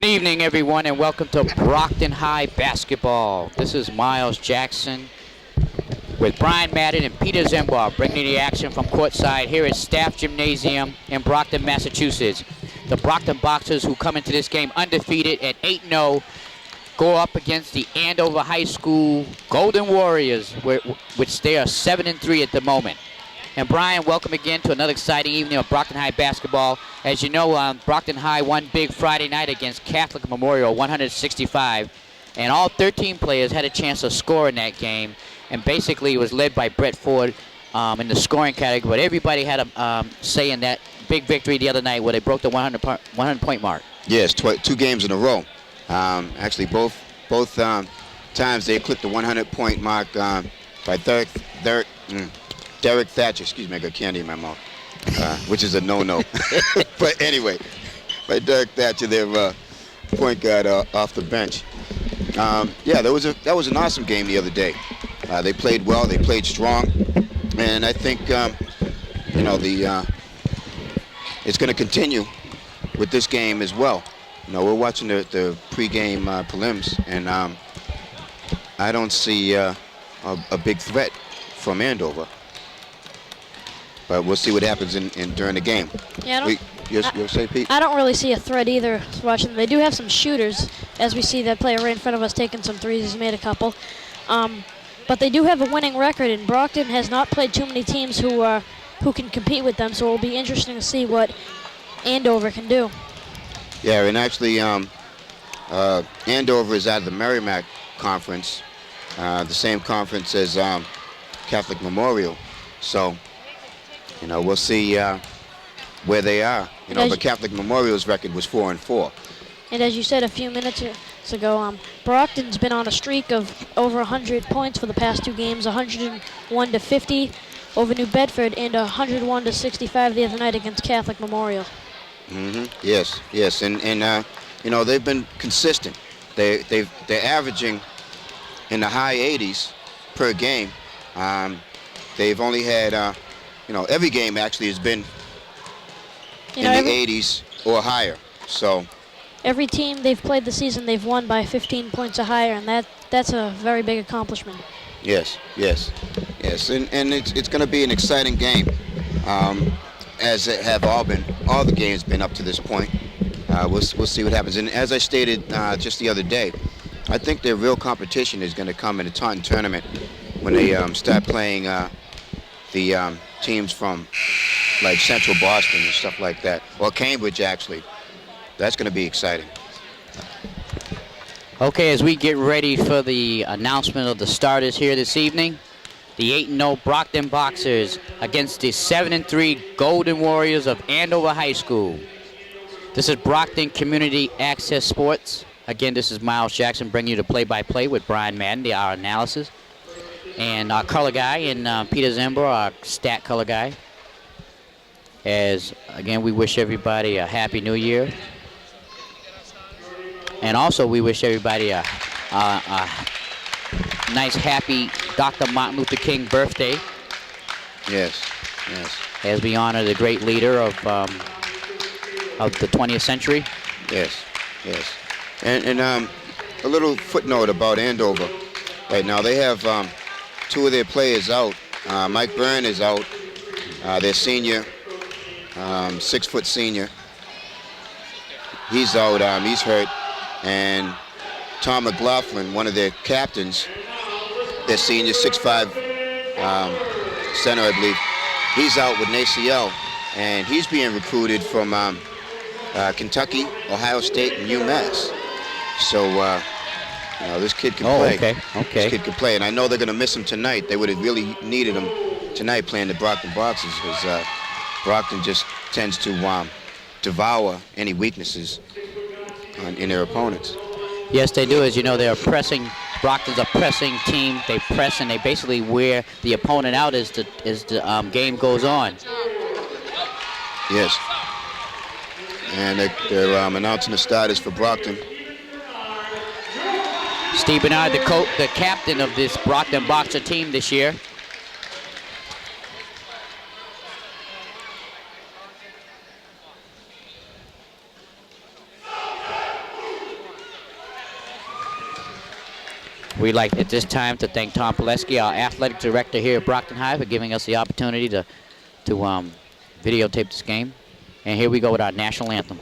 Good evening, everyone, and welcome to Brockton High Basketball. This is Miles Jackson with Brian Madden and Peter Zembar bringing you the action from courtside here at Staff Gymnasium in Brockton, Massachusetts. The Brockton Boxers, who come into this game undefeated at 8-0, go up against the Andover High School Golden Warriors, which they are 7-3 at the moment. And Brian, welcome again to another exciting evening of Brockton High basketball. As you know, Brockton High won big Friday night against Catholic Memorial, 165. And all 13 players had a chance to score in that game. And basically it was led by Brett Ford in the scoring category. But everybody had a say in that big victory the other night where they broke the 100-point mark. Yes, two games in a row. Actually, both times they clipped the 100-point mark by Derek Thatcher. Excuse me, I got candy in my mouth, which is a no-no. But anyway, by Derek Thatcher, their point guard off the bench. Yeah, that was an awesome game the other day. They played well, they played strong, and I think it's going to continue with this game as well. We're watching the pregame prelims, and I don't see a big threat from Andover. But we'll see what happens during the game. Yeah, you say, Pete? I don't really see a threat either watching them. They do have some shooters, as we see that player right in front of us taking some threes. He's made a couple. But they do have a winning record, and Brockton has not played too many teams who can compete with them, so it'll be interesting to see what Andover can do. Yeah, and actually Andover is out of the Merrimack Conference, the same conference as Catholic Memorial. So, we'll see where they are. But Catholic Memorial's record was 4-4. And as you said a few minutes ago, Brockton's been on a streak of over 100 points for the past two games, 101-50 over New Bedford and 101-65 the other night against Catholic Memorial. Yes, and they've been consistent. They're averaging in the high 80s per game. They've only had every game actually has been in the 80s or higher. So every team they've played this season, they've won by 15 points or higher, and that's a very big accomplishment. Yes, and it's going to be an exciting game, as it have all the games been up to this point. We'll see what happens. And as I stated just the other day, I think their real competition is going to come in the Taunton tournament when they start playing the teams from like Central Boston and stuff like that, or Cambridge actually. That's going to be exciting. Okay, as we get ready for the announcement of the starters here this evening, the 8-0 Brockton Boxers against the 7-3 Golden Warriors of Andover High School. This is Brockton Community Access Sports. Again, this is Miles Jackson bringing you the play-by-play with Brian Madden, our analysis. And our color guy, and Peter Zember, our stat color guy. As, again, we wish everybody a Happy New Year. And also, we wish everybody a nice, happy Dr. Martin Luther King birthday. Yes. As we honor the great leader of the 20th century. Yes. And a little footnote about Andover. Right now, they have two of their players out. Mike Byrne is out, their senior, 6-foot senior. He's out, he's hurt. And Tom McLaughlin, one of their captains, their senior, 6'5", center, I believe, he's out with an ACL, and he's being recruited from Kentucky, Ohio State, and UMass. So, this kid can play. Okay. This kid can play, and I know they're going to miss him tonight. They would have really needed him tonight playing the Brockton Boxers, because Brockton just tends to devour any weaknesses in their opponents. Yes, they do. As you know, they're pressing. Brockton's a pressing team. They press and they basically wear the opponent out as the game goes on. Yes. And they're announcing the starters for Brockton. Steve Bernard, the captain of this Brockton Boxer team this year. We'd like at this time to thank Tom Pileski, our athletic director here at Brockton High, for giving us the opportunity to videotape this game. And here we go with our national anthem.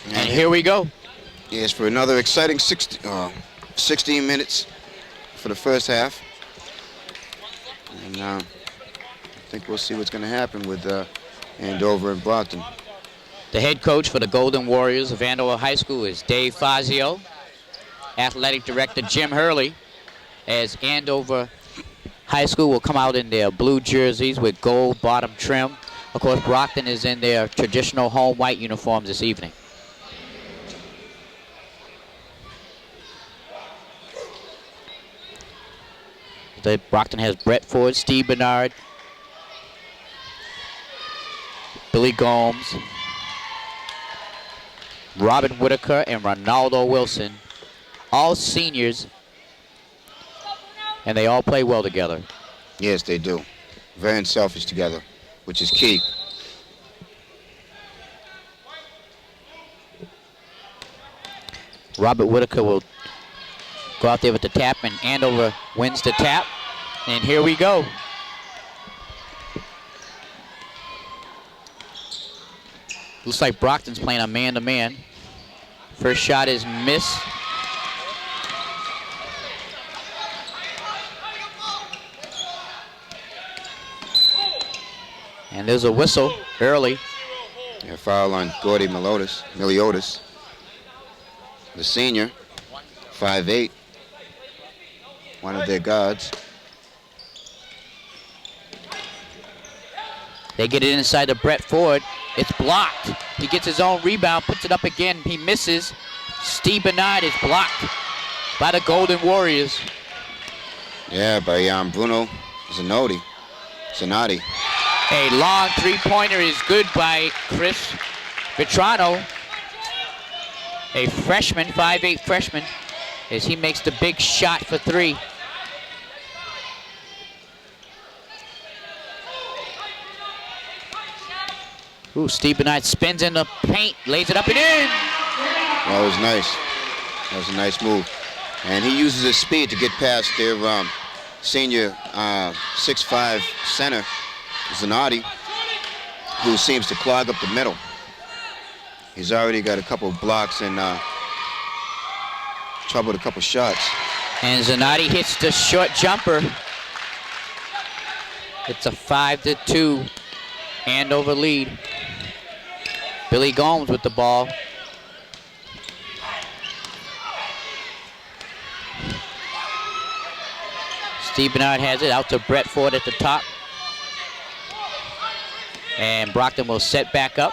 And here we go. Yes, for another exciting 16 minutes for the first half. And I think we'll see what's going to happen with Andover and Brockton. The head coach for the Golden Warriors of Andover High School is Dave Fazio. Athletic director Jim Hurley, as Andover High School will come out in their blue jerseys with gold bottom trim. Of course, Brockton is in their traditional home white uniforms this evening. Brockton has Brett Ford, Steve Bernard, Billy Gomes, Robin Whitaker, and Ronaldo Wilson, all seniors, and they all play well together. Yes, they do. Very unselfish together, which is key. Robert Whitaker will go out there with the tap, and Andover wins the tap. And here we go. Looks like Brockton's playing a man-to-man. First shot is missed. And there's a whistle early. Yeah, foul on Gordy Meliotis, the senior, 5'8", one of their guards. They get it inside to Brett Ford. It's blocked. He gets his own rebound, puts it up again. He misses. Steve Bernard is blocked by the Golden Warriors. Yeah, by Bruno Zanotti. A long three-pointer is good by Chris Vitrano, a freshman, 5'8" freshman, as he makes the big shot for three. Ooh, Steve Bernard spins in the paint, lays it up and in. That was nice. That was a nice move. And he uses his speed to get past their senior 6'5" center, Zanotti, who seems to clog up the middle. He's already got a couple blocks and troubled a couple shots. And Zanotti hits the short jumper. It's a 5-2 Andover lead. Billy Gomes with the ball. Steve Bernard has it out to Brett Ford at the top. And Brockton will set back up.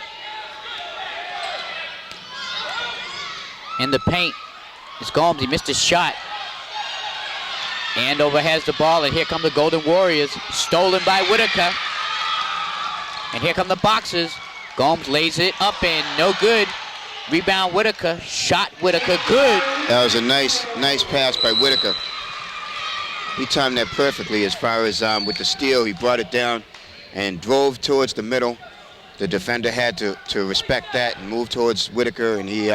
In the paint, it's Gomes. He missed his shot. Andover has the ball, and here come the Golden Warriors. Stolen by Whitaker. And here come the Boxers. Gomes lays it up and no good. Rebound Whitaker. Shot Whitaker good. That was a nice pass by Whitaker. He timed that perfectly as far as with the steal. He brought it down and drove towards the middle the defender had to respect that and move towards Whitaker, and he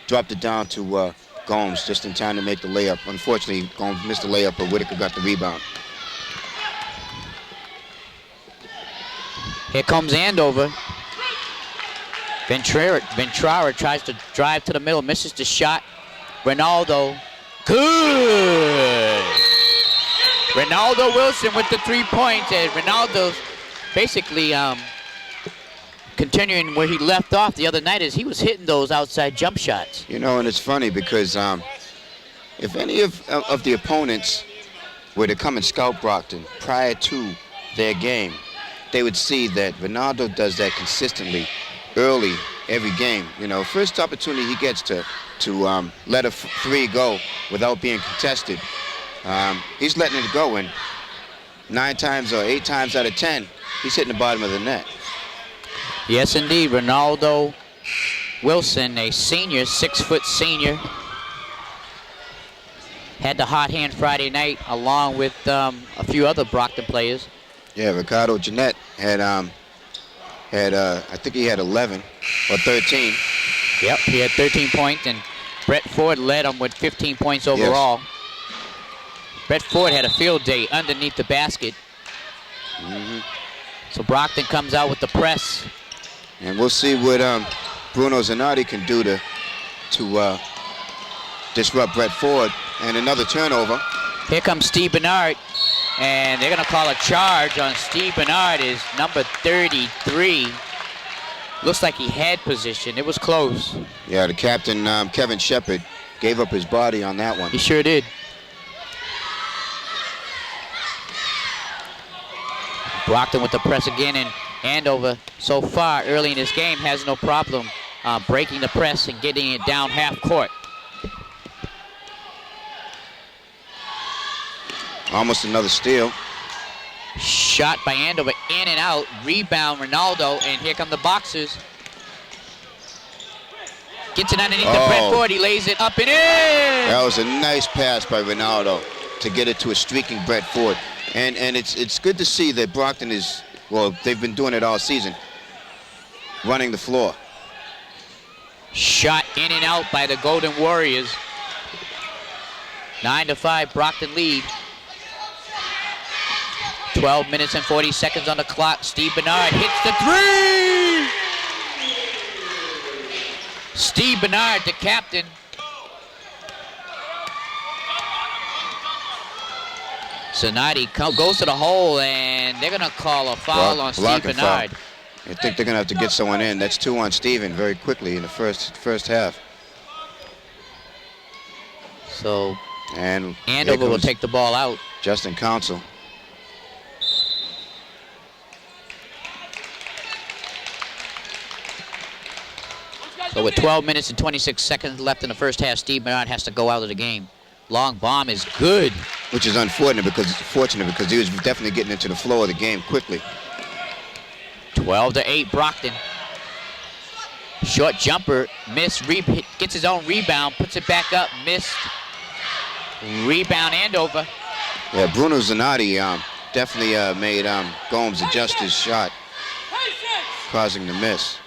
dropped it down to Gomes just in time to make the layup. Unfortunately, Gomes missed the layup, but Whitaker got the rebound. Here comes Andover. Ventura tries to drive to the middle, misses the shot. Ronaldo, good! Ronaldo Wilson with the 3 points, and Ronaldo's basically continuing where he left off the other night as he was hitting those outside jump shots. You know, and it's funny because if any of the opponents were to come and scout Brockton prior to their game, they would see that Ronaldo does that consistently early every game. You know, first opportunity he gets to let a three go without being contested, he's letting it go, and 9 times or 8 times out of 10, he's hitting the bottom of the net. Yes, indeed. Ronaldo Wilson, a senior, 6-foot senior, had the hot hand Friday night along with a few other Brockton players. Yeah, Ricardo Jeanette had I think he had 11 or 13. Yep, he had 13 points, and Brett Ford led him with 15 points overall. Yes. Brett Ford had a field day underneath the basket. So Brockton comes out with the press. And we'll see what Bruno Zanotti can do to disrupt Brett Ford. And another turnover. Here comes Steve Bernard, and they're going to call a charge on Steve Bernard, is number 33. Looks like he had position. It was close. Yeah, the captain, Kevin Shepard, gave up his body on that one. He sure did. Brockton with the press again, and Andover so far early in this game has no problem breaking the press and getting it down half court. Almost another steal. Shot by Andover, in and out. Rebound Ronaldo, and here come the Boxers. Gets it underneath the Brett Ford. He lays it up and in. That was a nice pass by Ronaldo to get it to a streaking Brett Ford. And it's good to see that Brockton is, well, they've been doing it all season, running the floor. Shot in and out by the Golden Warriors. 9-5 Brockton lead. 12 minutes and 40 seconds on the clock. Steve Bernard hits the three! Steve Bernard, the captain. Zanotti goes to the hole, and they're going to call a foul on Steve Bernard. I think they're going to have to get someone in. That's 2 on Steven very quickly in the first half. So and Andover will take the ball out. Justin Council. So with 12 minutes and 26 seconds left in the first half, Steve Bernard has to go out of the game. Long bomb is good. Which is unfortunate because he was definitely getting into the flow of the game quickly. 12-8 Brockton. Short jumper, missed, gets his own rebound, puts it back up, missed. Rebound Andover. Yeah, Bruno Zanotti definitely made Gomes adjust his shot, causing the miss.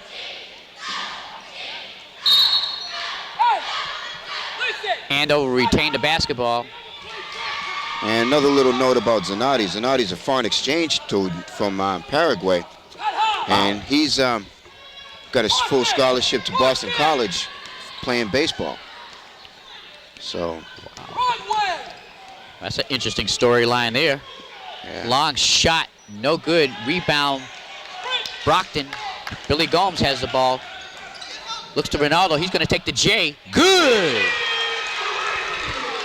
Andover retained the basketball. And another little note about Zanotti. Zanotti's a foreign exchange student from Paraguay. And he's got a full scholarship to Boston College playing baseball. So, that's an interesting storyline there. Yeah. Long shot, no good. Rebound, Brockton. Billy Gomes has the ball. Looks to Ronaldo. He's going to take the J. Good!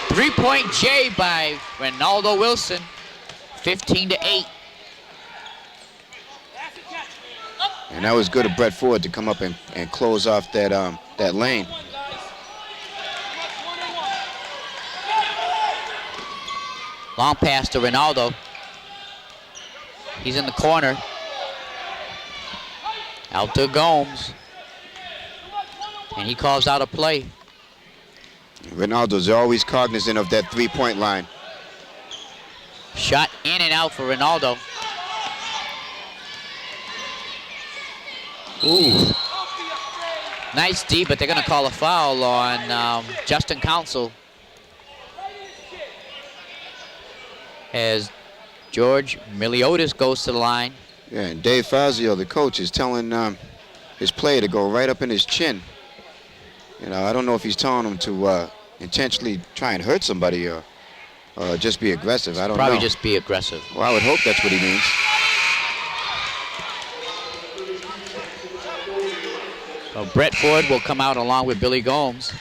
3-point J by Ronaldo Wilson. 15-8. And that was good of Brett Ford to come up and close off that lane. Long pass to Ronaldo. He's in the corner. Out to Gomes. And he calls out a play. Ronaldo's always cognizant of that three-point line. Shot in and out for Ronaldo. Ooh. Nice D, but they're going to call a foul on Justin Council. As George Miliotis goes to the line. Yeah, and Dave Fazio, the coach, is telling his player to go right up in his chin. You know, I don't know if he's telling him to intentionally try and hurt somebody or just be aggressive. I don't know. Probably just be aggressive. Well, I would hope that's what he means. So Brett Ford will come out along with Billy Gomes.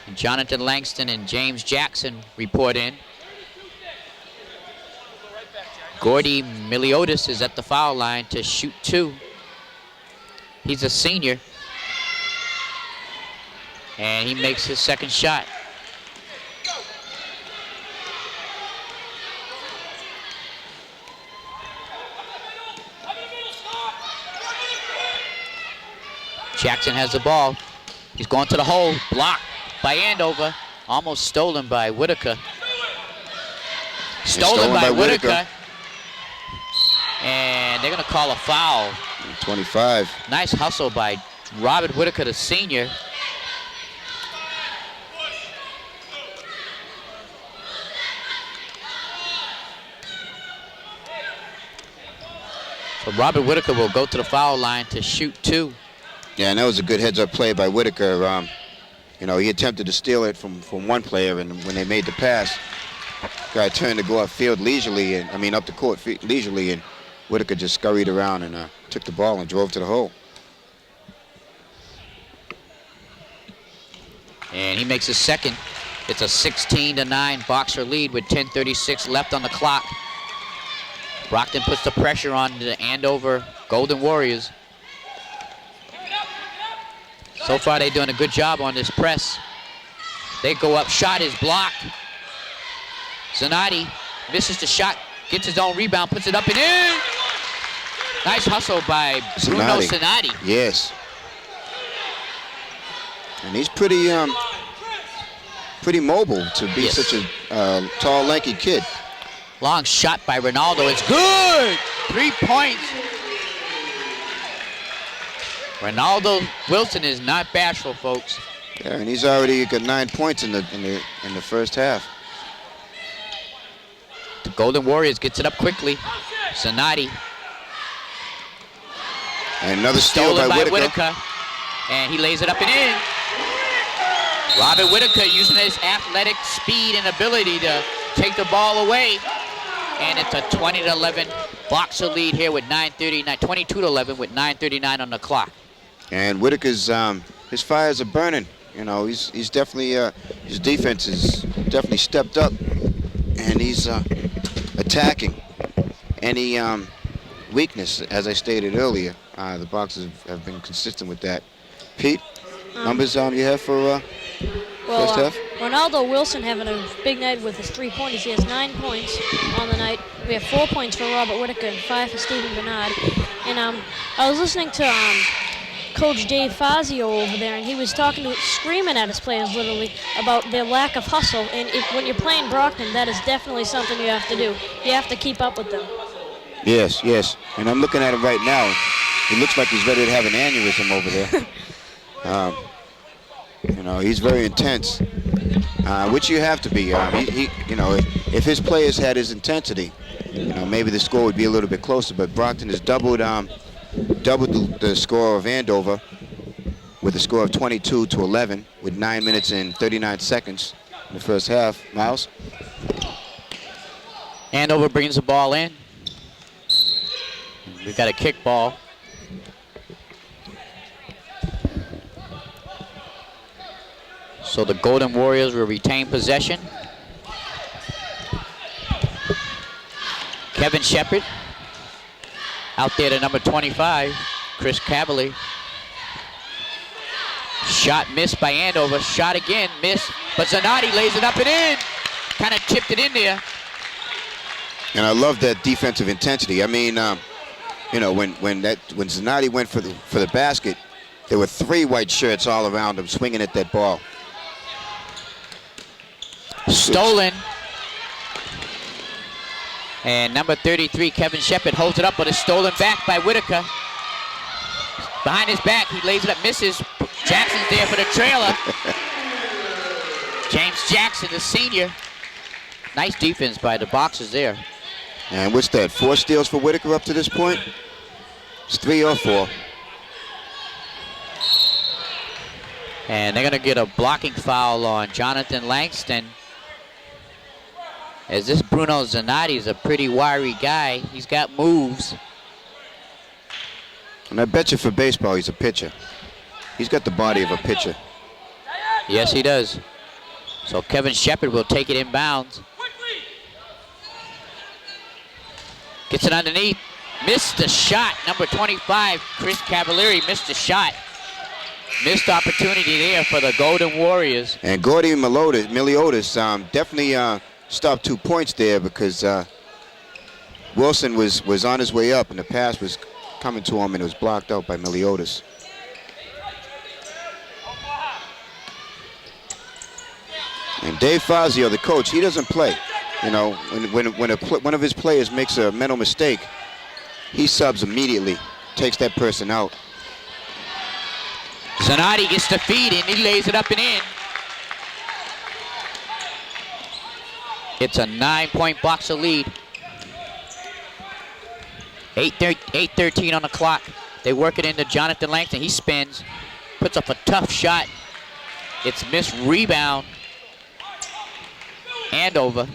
And Jonathan Langston and James Jackson report in. Gordy Miliotis is at the foul line to shoot 2. He's a senior. And he makes his second shot. Jackson has the ball. He's going to the hole. Blocked by Andover. Almost stolen by Whitaker. Stolen by Whitaker. And they're going to call a foul. 25. Nice hustle by Robert Whitaker, the senior. So Robert Whitaker will go to the foul line to shoot 2. Yeah, and that was a good heads-up play by Whitaker. You know, he attempted to steal it from one player, and when they made the pass, guy turned to go upfield leisurely, and I mean up the court leisurely, and Whitaker just scurried around and took the ball and drove to the hole. And he makes his second. It's a 16-9 Boxer lead with 10:36 left on the clock. Brockton puts the pressure on the Andover Golden Warriors. So far, they're doing a good job on this press. They go up. Shot is blocked. Zanotti misses the shot, gets his own rebound, puts it up and in. Nice hustle by Bruno Zanotti. Yes. And he's pretty mobile to be such a tall, lanky kid. Long shot by Ronaldo. It's good. 3 points. Ronaldo Wilson is not bashful, folks. Yeah, and he's already got 9 points in the first half. The Golden Warriors gets it up quickly. Zanotti. And another steal by Whitaker. And he lays it up and in. Robert Whitaker using his athletic speed and ability to take the ball away. And it's a 20-11 Boxer lead here with 9:39, 22-11 with 9:39 on the clock. And Whitaker's his fires are burning. You know, he's definitely his defense is definitely stepped up, and he's attacking any weakness. As I stated earlier, the Boxers have been consistent with that. Pete, numbers you have for first half? Ronaldo Wilson having a big night with his 3-pointers. He has 9 points on the night. We have 4 points for Robert Whitaker and 5 for Stephen Bernard. And I was listening to Coach Dave Fazio over there, and he was screaming at his players literally about their lack of hustle. And when you're playing Brockton, that is definitely something you have to do. You have to keep up with them. Yes, yes. And I'm looking at him right now. He looks like he's ready to have an aneurysm over there. You know, he's very intense, which you have to be. You know, if his players had his intensity, you know, maybe the score would be a little bit closer. But Brockton has doubled the score of Andover with a score of 22-11 with 9 minutes and 39 seconds in the first half. Miles? Andover brings the ball in. We've got a kick ball. So the Golden Warriors will retain possession. Kevin Shepard out there to number 25, Chris Cavalier. Shot missed by Andover. Shot again, missed. But Zanotti lays it up and in. Kind of chipped it in there. And I love that defensive intensity. I mean, you know, when Zanotti went for the basket, there were 3 white shirts all around him swinging at that ball. Stolen. And number 33, Kevin Shepard, holds it up, but it's stolen back by Whitaker. Behind his back, he lays it up, misses. Jackson's there for the trailer. James Jackson, the senior. Nice defense by the Boxers there. And what's that, 4 steals for Whitaker up to this point? It's 3 or 4. And they're going to get a blocking foul on Jonathan Langston. As this Bruno Zanotti is a pretty wiry guy. He's got moves. And I bet you for baseball, he's a pitcher. He's got the body of a pitcher. Yes, he does. So Kevin Shepard will take it inbounds. Gets it underneath. Missed the shot. Number 25, Chris Cavalieri, missed the shot. Missed opportunity there for the Golden Warriors. And Gordy Miliotis definitely stopped 2 points there because Wilson was on his way up and the pass was coming to him and it was blocked out by Miliotis. And Dave Fazio, the coach, he doesn't play. You know, when one of his players makes a mental mistake, he subs immediately, takes that person out. Zanotti gets the feed and he lays it up and in. It's a 9-point Boxer lead. 8:13 on the clock. They work it into Jonathan Langston. He spins, puts up a tough shot. It's missed rebound. Andover.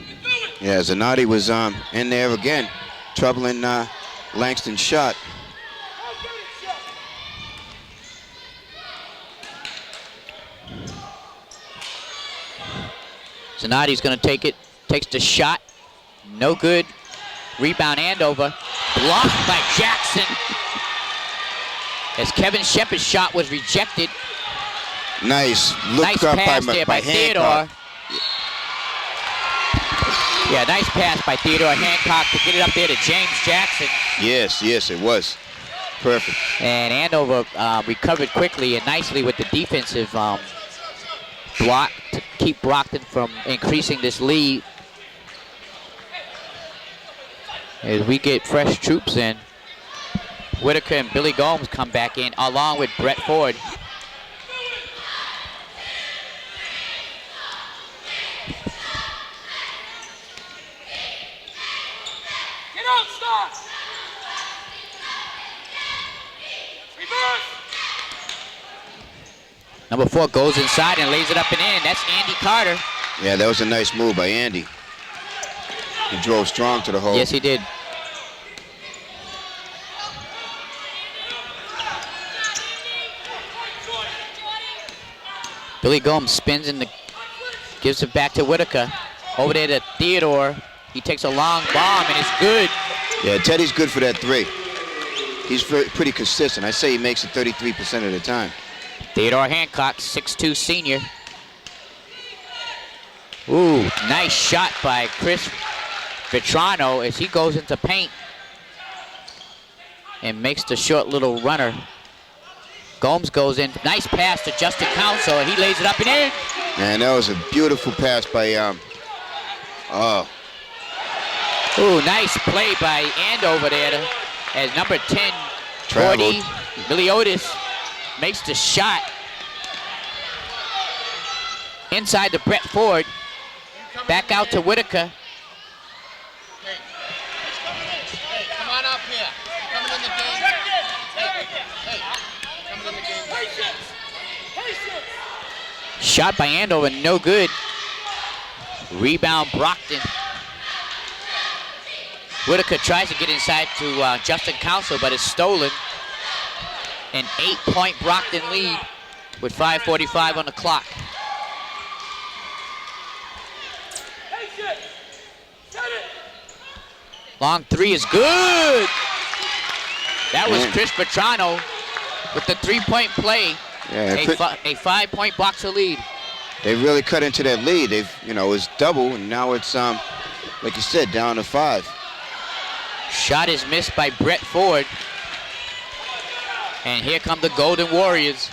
Yeah, Zanotti was in there again, troubling Langston's shot. Zanotti's going to take it, takes the shot, no good. Rebound Andover, blocked by Jackson. As Kevin Shepard's shot was rejected. Nice pass there by Theodore. Yeah, nice pass by Theodore Hancock to get it up there to James Jackson. Yes, it was. Perfect. And Andover recovered quickly and nicely with the defensive block to keep Brockton from increasing this lead. As we get fresh troops in, Whitaker and Billy Gomes come back in along with Brett Ford. Get out, stop! Reverse! Number 4 goes inside and lays it up and in. That's Andy Carter. Yeah, that was a nice move by Andy. He drove strong to the hole. Yes, he did. Billy Gomes spins and gives it back to Whitaker. Over there to Theodore. He takes a long bomb and it's good. Yeah, Teddy's good for that 3. He's pretty consistent. I say he makes it 33% of the time. Theodore Hancock, 6'2" senior. Ooh, nice shot by Chris Vetrano as he goes into paint and makes the short little runner. Gomes goes in. Nice pass to Justin Council, and he lays it up and in. Man, that was a beautiful pass by Ooh, nice play by Andover there as number 10, Traveled. 40, Miliotis makes the shot. Inside to Brett Ford. Back out to Whitaker. Hey, come on up here. Coming in the game. Hey, coming in the game. Patience! Shot by Andover, no good. Rebound Brockton. Whitaker tries to get inside to Justin Council, but it's stolen. An 8-point Brockton lead with 5:45 on the clock. Long 3 is good. That was Chris Vetrano with the 3-point play. Yeah, A 5-point Boxer lead. they really cut into that lead. They've, you know, it's double, and now it's like you said, down to 5. Shot is missed by Brett Ford. And here come the Golden Warriors.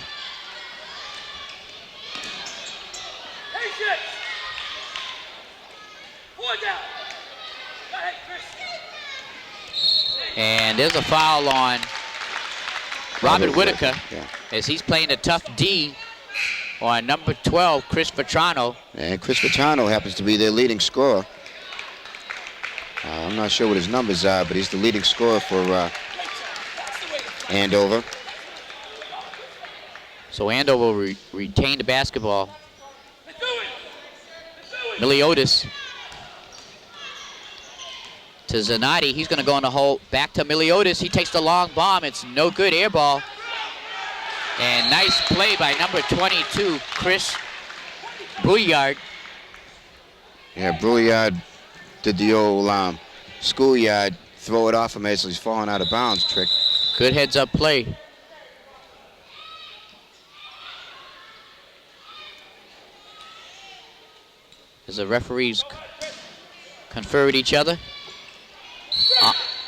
Patience! 4 down. Go ahead, Chris. And there's a foul on Robert Whitaker, Yeah. as he's playing a tough D on number 12, Chris Vetrano. And Chris Vetrano happens to be their leading scorer. I'm not sure what his numbers are, but he's the leading scorer for Andover. So Andover will retain the basketball. Miliotis to Zanotti. He's going to go in the hole. Back to Miliotis. He takes the long bomb. It's no good, air ball. And nice play by number 22, Chris Brouillard. Yeah, Brouillard did the old schoolyard, throw it off him as he's falling out of bounds trick. Good heads-up play. As the referees confer with each other.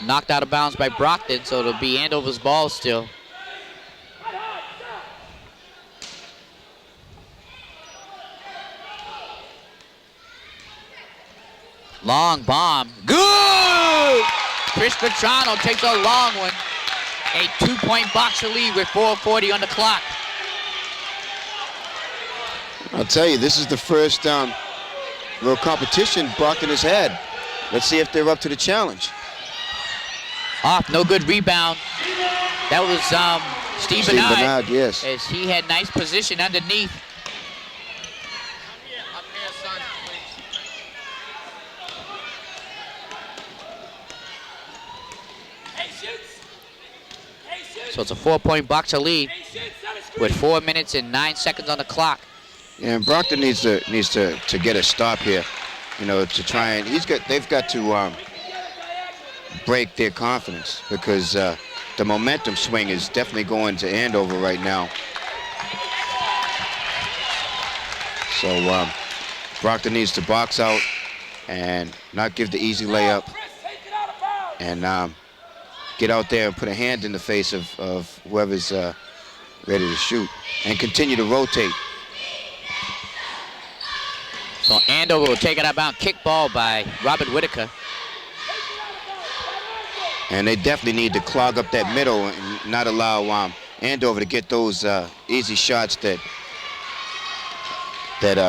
Knocked out of bounds by Brockton, so it'll be Andover's ball still. Long bomb. Good! Chris Vetrano takes a long one. A 2-point boxer lead with 4:40 on the clock. I'll tell you, this is the first real competition Brockton has had. Let's see if they're up to the challenge. Off, no good rebound. That was Steve Bernard, yes. as he had nice position underneath. Up here, son, please. So it's a 4-point boxer lead with 4 minutes and 9 seconds on the clock. Yeah, and Brockton needs to get a stop here, you know, to try and they've got to break their confidence, because the momentum swing is definitely going to Andover right now. So Brockton needs to box out and not give the easy layup, and get out there and put a hand in the face of whoever's ready to shoot, and continue to rotate. So Andover will take it out of bounds. Kick ball by Robert Whitaker. And they definitely need to clog up that middle and not allow Andover to get those easy shots that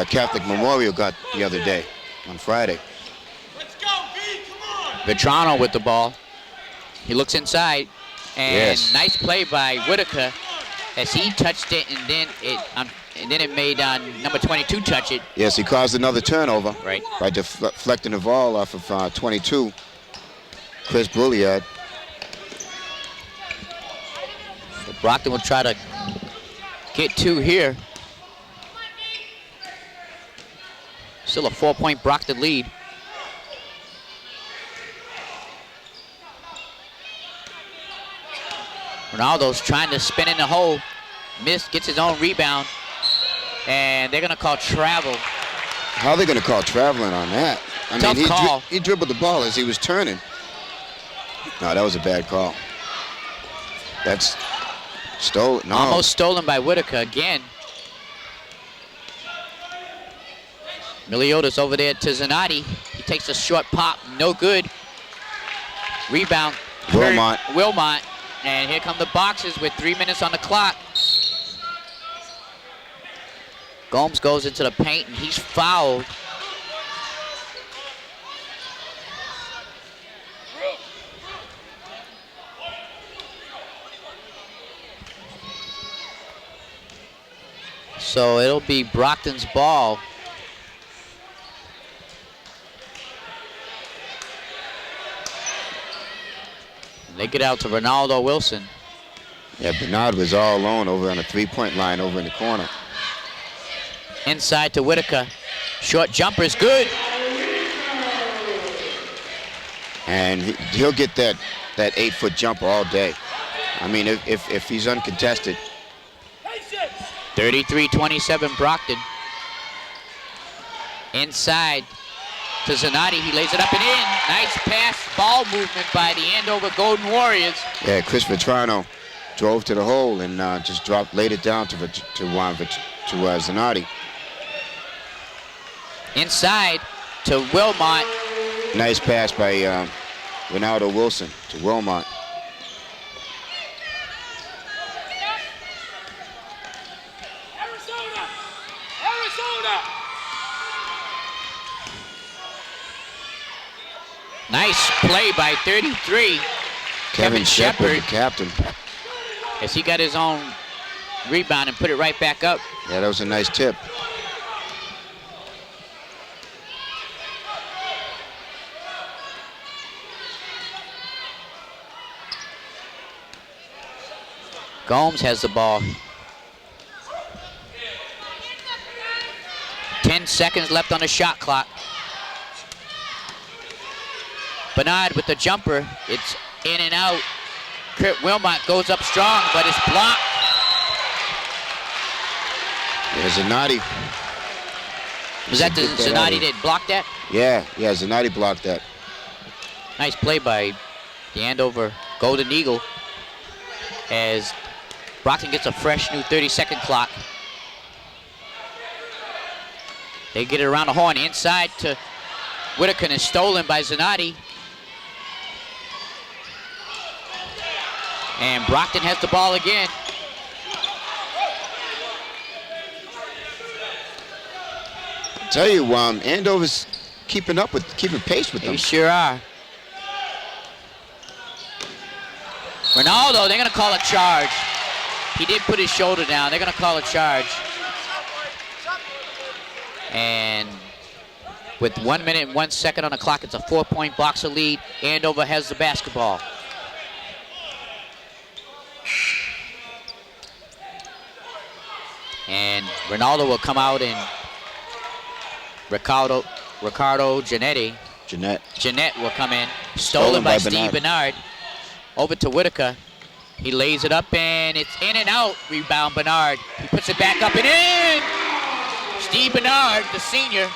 Catholic Memorial got the other day on Friday. Let's go, B, come on. Vetrano with the ball. He looks inside, and Yes. nice play by Whitaker as he touched it, and then it made number 22 touch it. Yes, he caused another turnover Right. by deflecting the ball off of 22, Chris Brouillard. So Brockton will try to get 2 here. Still a 4-point Brockton lead. Ronaldo's trying to spin in the hole. Gets his own rebound. And they're going to call travel. How are they going to call traveling on that? I Tough mean, call. he dribbled the ball as he was turning. No, that was a bad call. That's stolen. No. Almost stolen by Whitaker again. Miliotis over there to Zanotti. He takes a short pop, no good. Rebound. Wilmot. And here come the Boxers with 3 minutes on the clock. Gomes goes into the paint and he's fouled. So it'll be Brockton's ball. And they get out to Ronaldo Wilson. Yeah, Bernard was all alone over on the three-point line over in the corner. Inside to Whitaker. Short jumper is good. And he'll get that 8-foot jumper all day. I mean, if he's uncontested. 33-27 Brockton. Inside to Zanotti. He lays it up and in. Nice pass, ball movement by the Andover Golden Warriors. Yeah, Chris Vetrano drove to the hole and just laid it down to Zanotti. Inside to Wilmot. Nice pass by Ronaldo Wilson to Wilmot. Nice play by 33. Kevin Shepard, the captain. As he got his own rebound and put it right back up. Yeah, that was a nice tip. Gomes has the ball. 10 seconds left on the shot clock. Bernard with the jumper. It's in and out. Kurt Wilmot goes up strong, but it's blocked. There's Zanotti. Was that the Zanotti that blocked that? Yeah, Zanotti blocked that. Nice play by the Andover Golden Eagle as Brockton gets a fresh new 30-second clock. They get it around the horn inside to Whitaker and stolen by Zanotti. And Brockton has the ball again. I tell you, Andover's keeping pace with them. They sure are. Ronaldo, they're going to call a charge. He did put his shoulder down. They're going to call a charge. And with 1 minute and 1 second on the clock, it's a 4-point Boxer lead. Andover has the basketball. And Ronaldo will come out, and Ricardo Giannetti. Jeanette will come in. Stolen by Steve Bernard. Over to Whitaker. He lays it up, and it's in and out. Rebound Bernard. He puts it back up and in. Steve Bernard, the senior.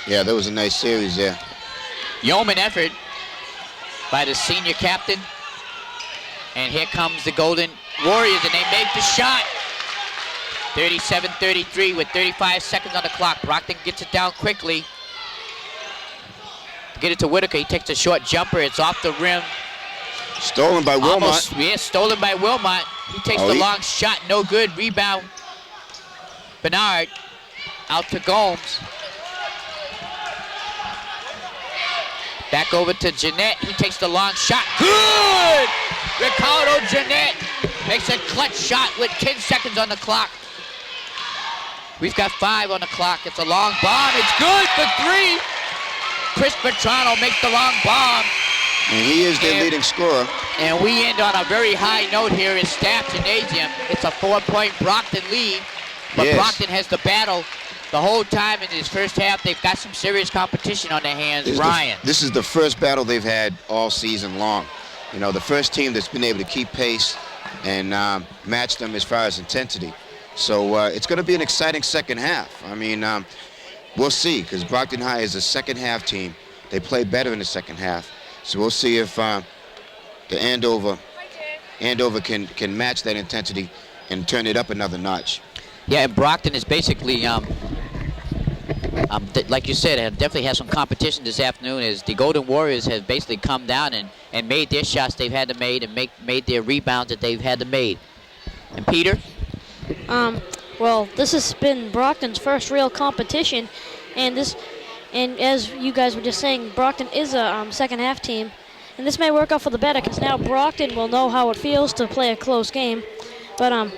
Yeah, that was a nice series there. Yeoman effort by the senior captain. And here comes the Golden Warriors, and they make the shot. 37-33 with 35 seconds on the clock. Brockton gets it down quickly. Get it to Whitaker. He takes a short jumper. It's off the rim. Stolen by Wilmot. Almost, yeah, stolen by Wilmot. He takes the long shot. No good. Rebound. Bernard out to Gomes. Back over to Jeanette. He takes the long shot. Good! Ricardo Jeanette makes a clutch shot with 10 seconds on the clock. We've got 5 on the clock. It's a long bomb. It's good for 3. Chris Petrano makes the long bomb. And he is their leading scorer. And we end on a very high note here in Staff Gymnasium. It's a 4-point Brockton lead. But yes, Brockton has the battle the whole time in this first half. They've got some serious competition on their hands. Brian. This is the first battle they've had all season long. You know, the first team that's been able to keep pace and match them as far as intensity. So it's going to be an exciting second half. I mean, we'll see, because Brockton High is a second half team. They play better in the second half. So we'll see if the Andover can match that intensity and turn it up another notch. Yeah, and Brockton is basically, like you said, definitely has some competition this afternoon, as the Golden Warriors have basically come down and made their shots they've had to make and made their rebounds that they've had to make. And Peter? Well, this has been Brockton's first real competition, and as you guys were just saying, Brockton is a second half team, and this may work out for the better, because now Brockton will know how it feels to play a close game. But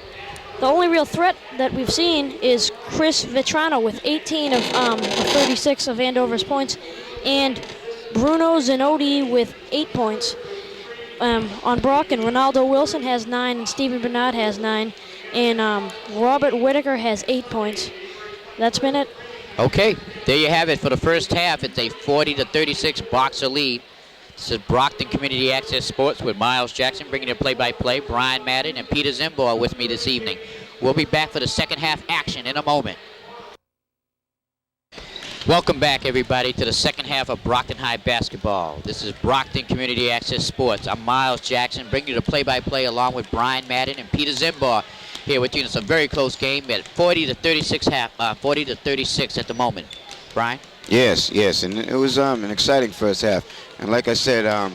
the only real threat that we've seen is Chris Vetrano with 18 of 36 of Andover's points, and Bruno Zanotti with 8 points. On Brockton, Ronaldo Wilson has 9, and Stephen Bernard has 9, and Robert Whitaker has 8 points. That's been it. Okay, there you have it for the first half. It's a 40-36 Boxer lead. This is Brockton Community Access Sports with Miles Jackson bringing you play-by-play. Brian Madden and Peter Zimbo are with me this evening. We'll be back for the second half action in a moment. Welcome back, everybody, to the second half of Brockton High basketball. This is Brockton Community Access Sports. I'm Miles Jackson bringing you the play-by-play along with Brian Madden and Peter Zimbo here with you. It's a very close game at 40-36 at the moment. Brian? Yes, and it was an exciting first half. And like I said,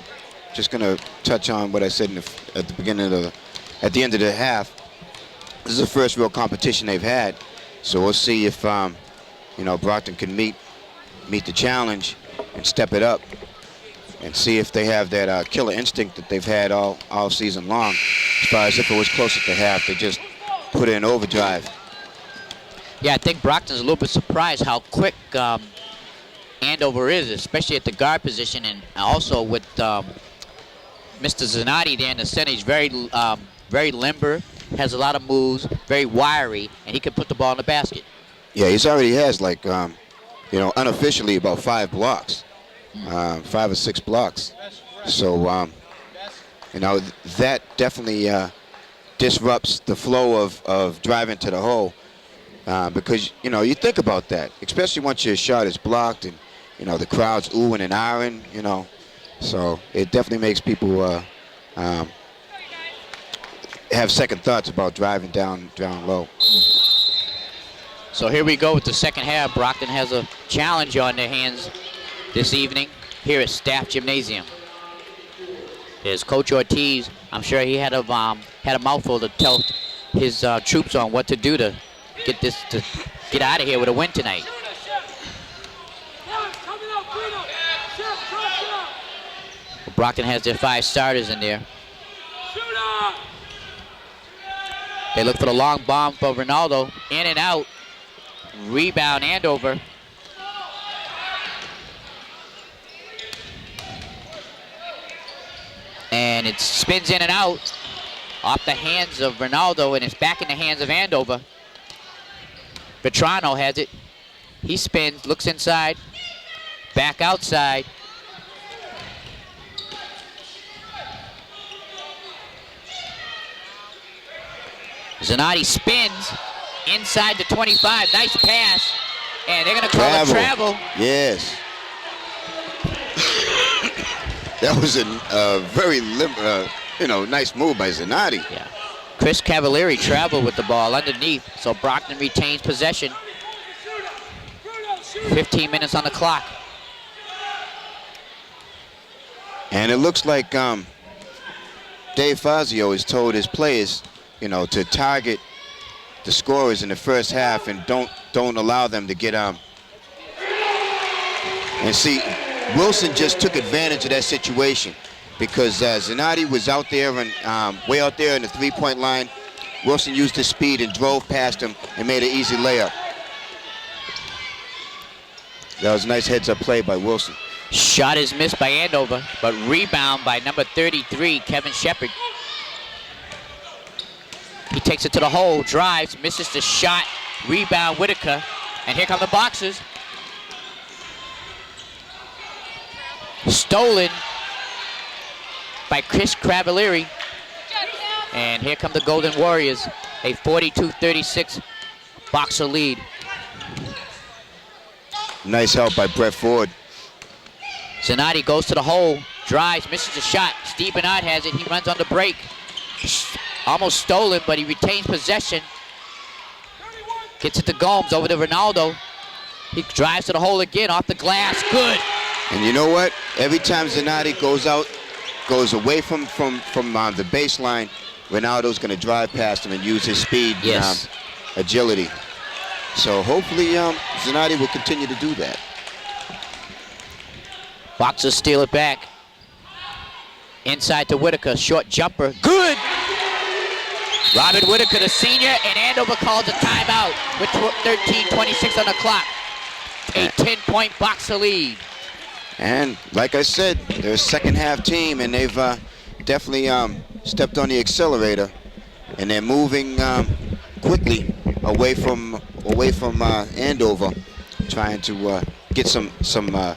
just going to touch on what I said at the end of the half. This is the first real competition they've had. So we'll see if Brockton can meet the challenge and step it up, and see if they have that killer instinct that they've had all season long. As far as if it was close at the half, they just put it in overdrive. Yeah, I think Brockton's a little bit surprised how quick Andover is, especially at the guard position, and also with Mr. Zanotti there in the center. He's very limber, has a lot of moves, very wiry, and he can put the ball in the basket. Yeah, he's already has like, unofficially about 5 blocks, 5 or 6 blocks. So, that definitely disrupts the flow of driving to the hole, because, you think about that, especially once your shot is blocked and, the crowd's oohing and ahhing, So it definitely makes people have second thoughts about driving down low. So here we go with the second half. Brockton has a challenge on their hands this evening here at Staff Gymnasium. There's Coach Ortiz. I'm sure he had a mouthful to tell his troops on what to do to get out of here with a win tonight. Brockton has their 5 starters in there. They look for the long bomb for Ronaldo. In and out. Rebound Andover. And it spins in and out off the hands of Ronaldo, and it's back in the hands of Andover. Vetrano has it. He spins, looks inside, back outside. Zanotti spins inside the 25. Nice pass. And they're going to call it travel. Yes. That was a very nice move by Zanotti. Yeah. Chris Cavalieri traveled with the ball underneath, so Brockton retains possession. 15 minutes on the clock. And it looks like Dave Fazio has told his players, to target the scorers in the first half and don't allow them to get and see, Wilson just took advantage of that situation, because Zanotti was out there and way out there in the 3-point line. Wilson used his speed and drove past him and made an easy layup. That was a nice heads-up play by Wilson. Shot is missed by Andover, but rebound by number 33, Kevin Shepard. He takes it to the hole, drives, misses the shot, rebound Whitaker, and here come the Boxers. Stolen by Chris Cavalieri. And here come the Golden Warriors, a 42-36 Boxer lead. Nice help by Brett Ford. Zanotti goes to the hole, drives, misses the shot. Steve Bernard has it, he runs on the break. Almost stolen, but he retains possession. Gets it to Gomes, over to Ronaldo. He drives to the hole again, off the glass, good. And you know what? Every time Zanotti goes away from the baseline, Ronaldo's going to drive past him and use his speed and agility. So hopefully Zanotti will continue to do that. Boxers steal it back. Inside to Whitaker, short jumper, good! Robert Whitaker, the senior, and Andover calls a timeout with 13:26 on the clock. A 10-point Boxer lead. And like I said, they're a second half team, and they've definitely stepped on the accelerator, and they're moving quickly away from Andover, trying to get some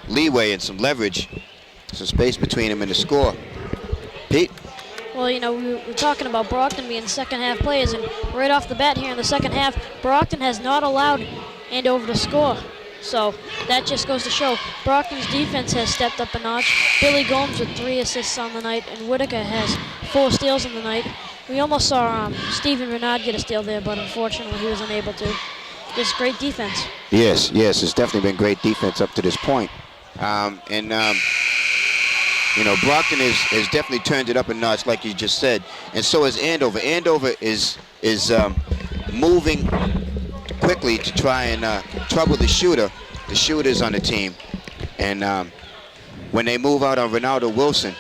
leeway and some leverage, some space between them and the score. Pete? Well, we're talking about Brockton being second half players, and right off the bat here in the second half, Brockton has not allowed Andover to score. So that just goes to show Brockton's defense has stepped up a notch. Billy Gomes with 3 assists on the night, and Whitaker has 4 steals on the night. We almost saw Stephen Renard get a steal there, but unfortunately he was unable to. Just great defense. Yes, it's definitely been great defense up to this point. Brockton has definitely turned it up a notch, like you just said, and so has Andover. Andover is moving quickly to try and trouble the shooter. The shooter's on the team. And when they move out on Ronaldo Wilson,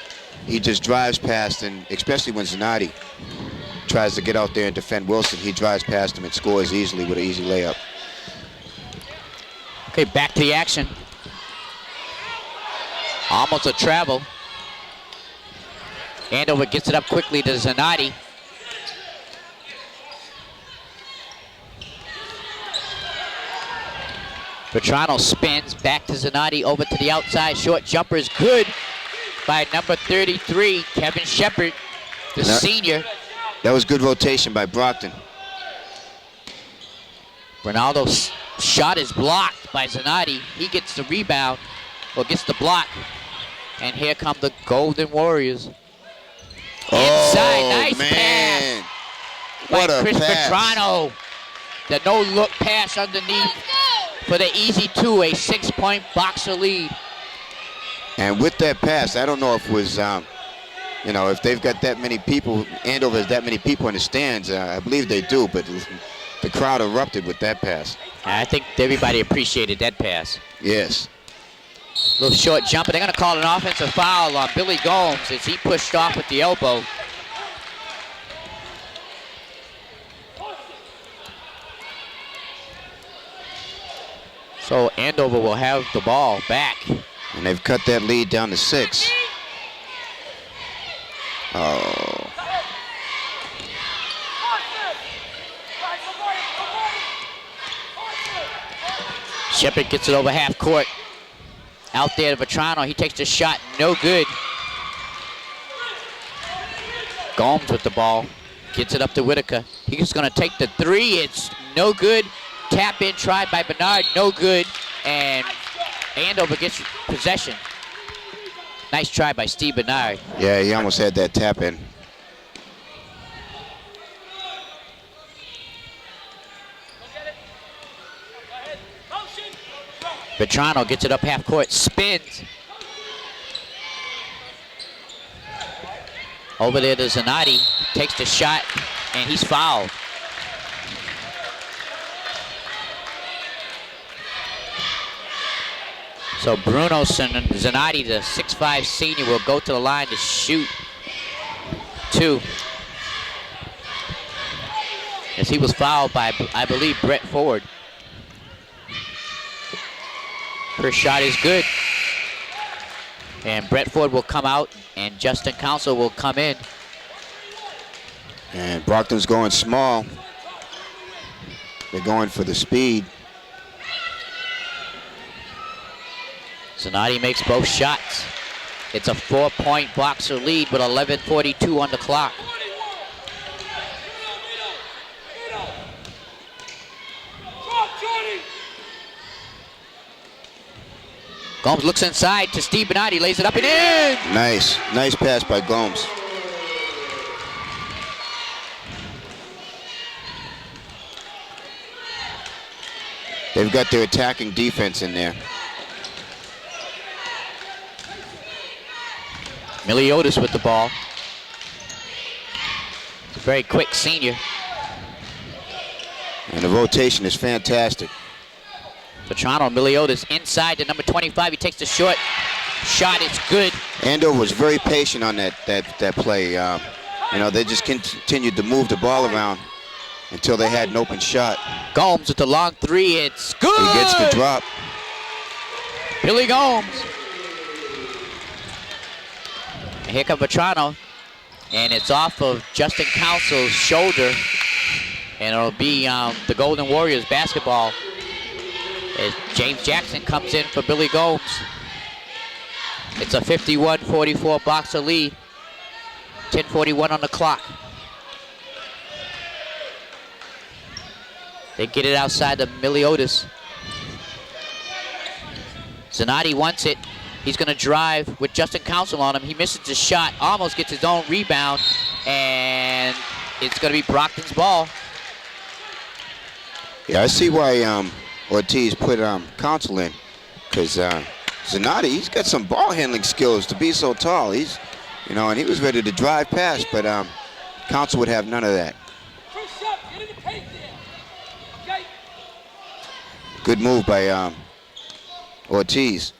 he just drives past, and especially when Zanotti tries to get out there and defend Wilson, he drives past him and scores easily with an easy layup. Okay, back to the action. Almost a travel. Andover gets it up quickly to Zanotti. Vetrano spins back to Zanotti, over to the outside. Short jumper is good by number 33, Kevin Shepard, the senior. That was good rotation by Brockton. Ronaldo's shot is blocked by Zanotti. He gets the rebound, or gets the block. And here come the Golden Warriors. Inside, nice man. pass What by a Chris pass. Vetrano. The no-look pass underneath for the easy two, a 6-point Boxer lead. And with that pass, I don't know if it was, you know, if they've got that many people, Andover has that many people in the stands. I believe they do, but the crowd erupted with that pass. I think everybody appreciated that pass. Yes. Little short jumper. They're going to call an offensive foul on Billy Gomes as he pushed off with the elbow. So Andover will have the ball back. And they've cut that lead down to 6. Oh. Shepard gets it over half court. Out there to Vetrano. He takes the shot. No good. Gomes with the ball. Gets it up to Whitaker. He's going to take the three. It's no good. Tap in tried by Bernard. No good. And Andover gets possession. Nice try by Steve Bernard. Yeah, he almost had that tap in. Vetrano gets it up half court, spins. Over there to Zanotti, takes the shot, and he's fouled. So Bruno Zanotti, the 6'5" senior, will go to the line to shoot 2. As he was fouled by, I believe, Brett Ford. First shot is good. And Brett Ford will come out, and Justin Council will come in. And Brockton's going small. They're going for the speed. Zanotti makes both shots. It's a 4-point Boxer lead with 11:42 on the clock. Gomes looks inside to Steve Bernardi, lays it up and in! Nice pass by Gomes. They've got their attacking defense in there. Miliotis with the ball. It's a very quick senior. And the rotation is fantastic. Vetrano, Miliotis inside to number 25. He takes the short shot. It's good. Andover was very patient on that play. You know, they just continued to move the ball around until they had an open shot. Gomes with the long three. It's good. He gets the drop. Billy Gomes. And here comes Vetrano. And it's off of Justin Council's shoulder. And it'll be the Golden Warriors basketball as James Jackson comes in for Billy Gomes. It's a 51-44 Boxer lead. 10:41 on the clock. They get it outside of Miliotis. Zanotti wants it. He's going to drive with Justin Council on him. He misses the shot, almost gets his own rebound, and it's going to be Brockton's ball. Yeah, I see why Ortiz put Council in, because Zanotti, he's got some ball handling skills to be so tall. He's, you know, and he was ready to drive past, but Council would have none of that. Good move by Ortiz.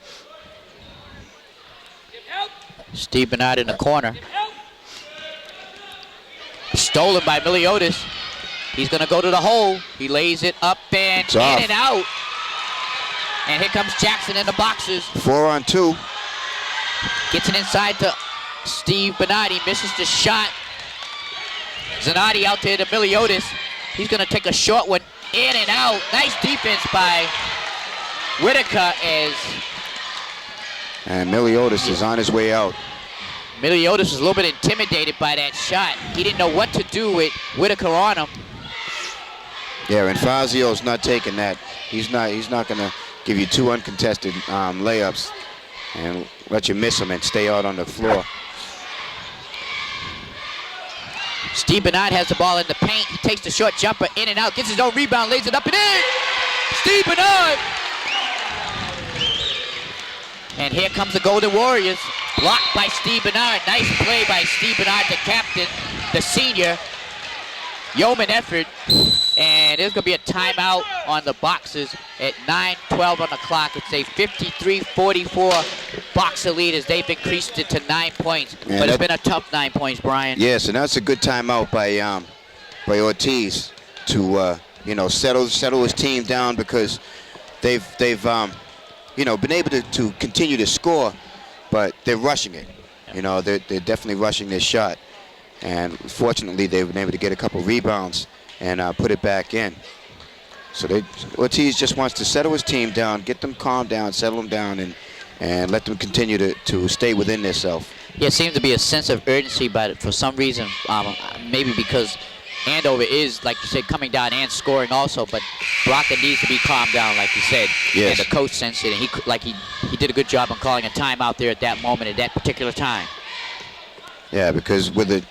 Steve Bernard in the corner. Stolen by Miliotis. He's going to go to the hole. He lays it up and It's in off. and out. And here comes Jackson in the boxes. 4-on-2. Gets it inside to Steve Bernard. He misses the shot. Zanotti out there to Miliotis. He's going to take a short one. In and out. Nice defense by Whitaker as And Miliotis is on his way out. Miliotis was a little bit intimidated by that shot. He didn't know what to do with Whitaker on him. Yeah, and Fazio's not taking that. He's not going to give you 2 uncontested layups and let you miss them and stay out on the floor. Steve Bernard has the ball in the paint. He takes the short jumper in and out, gets his own rebound, lays it up and in. Steve Bernard. And here comes the Golden Warriors. Blocked by Steve Bernard. Nice play by Steve Bernard, the captain, the senior. Yeoman effort. And there's going to be a timeout on the boxes at 9:12 on the clock. It's a 53-44 boxer lead as they've increased it to 9 points. Yeah, but it's been a tough 9 points, Brian. Yes, and that's a good timeout by Ortiz to settle his team down, because they've been able to continue to score, but they're rushing it. They're definitely rushing this shot, and fortunately they've been able to get a couple rebounds and put it back in. So Ortiz just wants to settle his team down, get them calmed down, settle them down, and let them continue to stay within themselves. Yeah, it seems to be a sense of urgency, but for some reason, maybe because Andover is, like you said, coming down and scoring also, but Brockton needs to be calmed down, like you said. Yes. And the coach sensed it, and he did a good job on calling a timeout there at that moment, at that particular time. Yeah, because with it,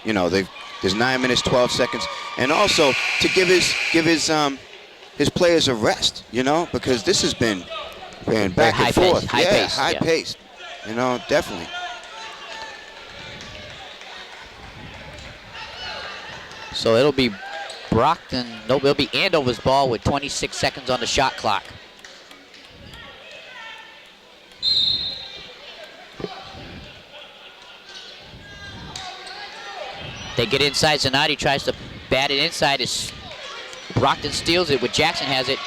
there's 9 minutes, 12 seconds, and also to give his players a rest, because this has been back high and forth. paced, high paced, high yeah. paced. Definitely. So it'll be it'll be Andover's ball with 26 seconds on the shot clock. They get inside. Zanotti tries to bat it inside. Brockton steals it, but Jackson has it.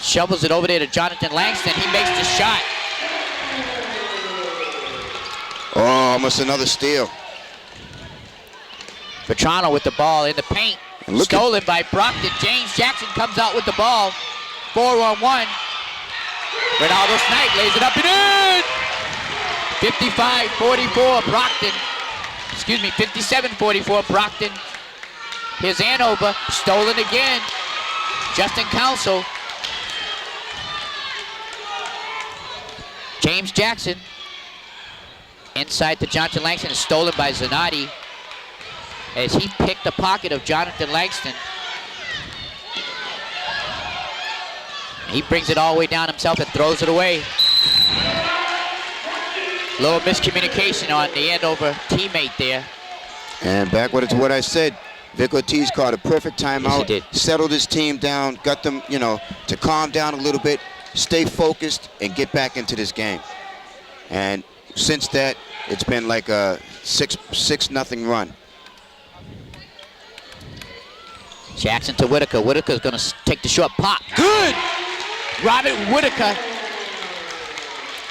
Shovels it over there to Jonathan Langston. He makes the shot. Oh, almost another steal. Petrano with the ball in the paint. Stolen by Brockton. James Jackson comes out with the ball. 4-on-1. Ronaldo Snipe lays it up and in. 55-44 Brockton. 57-44 Brockton. Here's Andover. Stolen again. Justin Council. James Jackson. Inside to Jonathan Langston. Is stolen by Zanotti, as he picked the pocket of Jonathan Langston. He brings it all the way down himself and throws it away. Little miscommunication on the Andover teammate there. And back to what I said, Vic Ortiz called a perfect timeout. Yes, he did. Settled his team down, got them, to calm down a little bit, stay focused, and get back into this game. And since that, it's been like a 6-0 run. Jackson to Whitaker. Whitaker's going to take the short pop. Good! Robert Whitaker.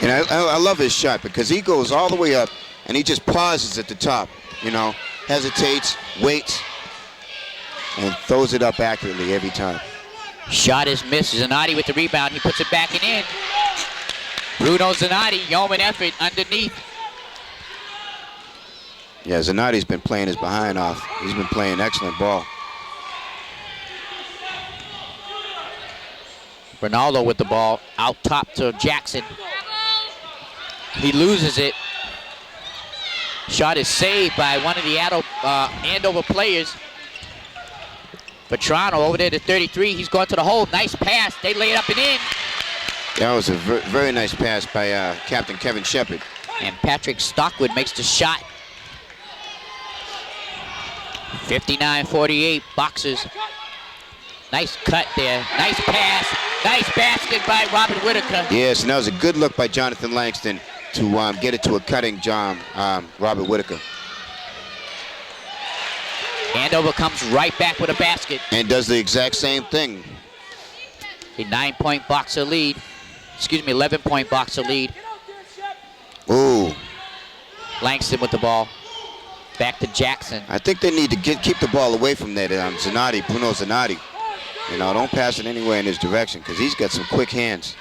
And I love his shot, because he goes all the way up and he just pauses at the top, hesitates, waits, and throws it up accurately every time. Shot is missed. Zanotti with the rebound. He puts it back and in. Bruno Zanotti, yeoman effort underneath. Yeah, Zanotti's been playing his behind off. He's been playing excellent ball. Ronaldo with the ball out top to Jackson. He loses it. Shot is saved by one of the Andover players. Petrano over there to 33. He's going to the hole. Nice pass. They lay it up and in. That was a very nice pass by Captain Kevin Shepard. And Patrick Stockwood makes the shot. 59-48 Boxers. Nice cut there. Nice pass. Nice basket by Robert Whitaker. Yes, and that was a good look by Jonathan Langston to get it to a cutting Robert Whitaker. Andover comes right back with a basket. And does the exact same thing. A 9-point Boxer lead. Excuse me, 11-point Boxer lead. Ooh. Langston with the ball. Back to Jackson. I think they need to keep the ball away from that Zanotti, Bruno Zanotti. You know, don't pass it anywhere in his direction because he's got some quick hands.